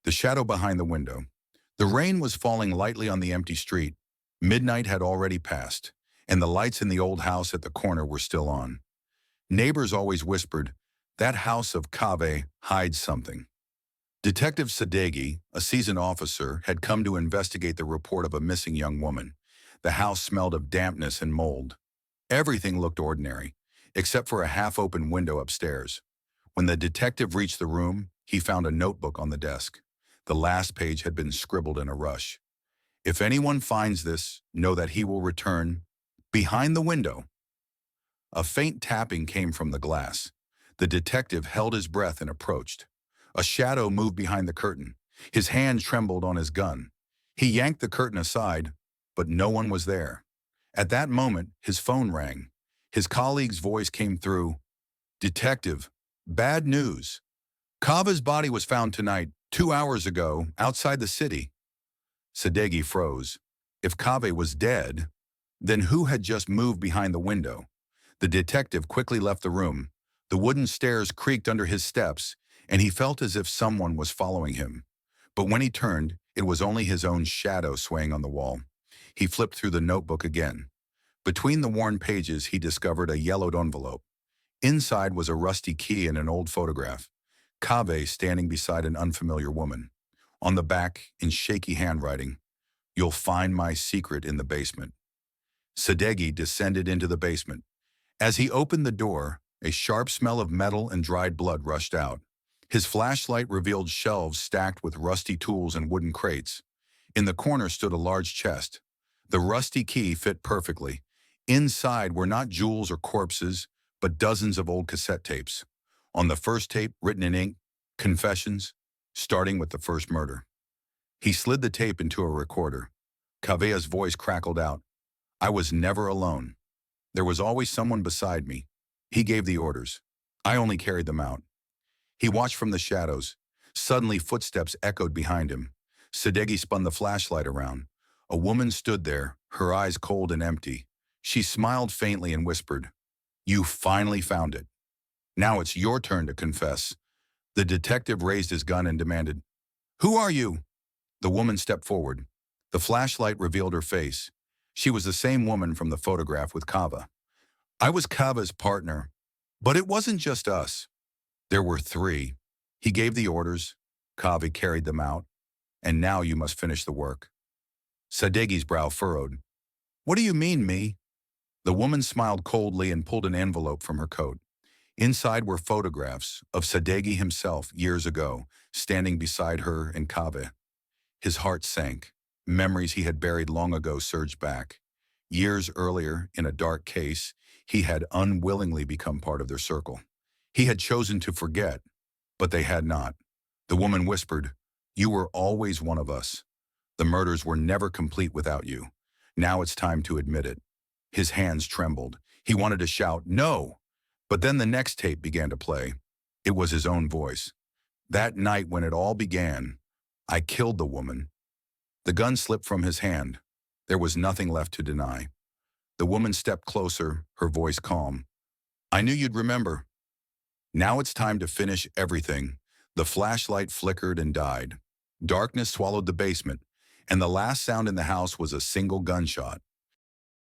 The shadow behind the window. The rain was falling lightly on the empty street. Midnight had already passed, and the lights in the old house at the corner were still on. Neighbors always whispered, "That house of Kaveh hides something." Detective Sadeghi, a seasoned officer, had come to investigate the report of a missing young woman. The house smelled of dampness and mold. Everything looked ordinary, except for a half-open window upstairs. When the detective reached the room, he found a notebook on the desk. The last page had been scribbled in a rush. "If anyone finds this, know that he will return behind the window." A faint tapping came from the glass. The detective held his breath and approached. A shadow moved behind the curtain. His hand trembled on his gun. He yanked the curtain aside, but no one was there. At that moment, his phone rang. His colleague's voice came through. "Detective, bad news. Kava's body was found tonight, 2 hours ago, outside the city." Sadeghi froze. If Kaveh was dead, then who had just moved behind the window? The detective quickly left the room. The wooden stairs creaked under his steps, and he felt as if someone was following him. But when he turned, it was only his own shadow swaying on the wall. He flipped through the notebook again. Between the worn pages, he discovered a yellowed envelope. Inside was a rusty key and an old photograph. Kaveh standing beside an unfamiliar woman. On the back, in shaky handwriting, "You'll find my secret in the basement." Sadeghi descended into the basement. As he opened the door, a sharp smell of metal and dried blood rushed out. His flashlight revealed shelves stacked with rusty tools and wooden crates. In the corner stood a large chest. The rusty key fit perfectly. Inside were not jewels or corpses, but dozens of old cassette tapes. On the first tape, written in ink, confessions, starting with the first murder. He slid the tape into a recorder. Kaveh's voice crackled out. "I was never alone. There was always someone beside me. He gave the orders. I only carried them out." He watched from the shadows. Suddenly, footsteps echoed behind him. Sadeghi spun the flashlight around. A woman stood there, her eyes cold and empty. She smiled faintly and whispered, "You finally found it. Now it's your turn to confess." The detective raised his gun and demanded, "Who are you?" The woman stepped forward. The flashlight revealed her face. She was the same woman from the photograph with Kaveh. "I was Kaveh's partner, but it wasn't just us. There were three. He gave the orders, Kaveh carried them out, and now you must finish the work." Sadeghi's brow furrowed. "What do you mean, me?" The woman smiled coldly and pulled an envelope from her coat. Inside were photographs of Sadeghi himself years ago, standing beside her and Kaveh. His heart sank. Memories he had buried long ago surged back. Years earlier, in a dark case, he had unwillingly become part of their circle. He had chosen to forget, but they had not. The woman whispered, "You were always one of us. The murders were never complete without you. Now it's time to admit it." His hands trembled. He wanted to shout, "No!" But then the next tape began to play. It was his own voice. "That night when it all began, I killed the woman." The gun slipped from his hand. There was nothing left to deny. The woman stepped closer, her voice calm. "I knew you'd remember. Now it's time to finish everything." The flashlight flickered and died. Darkness swallowed the basement, and the last sound in the house was a single gunshot.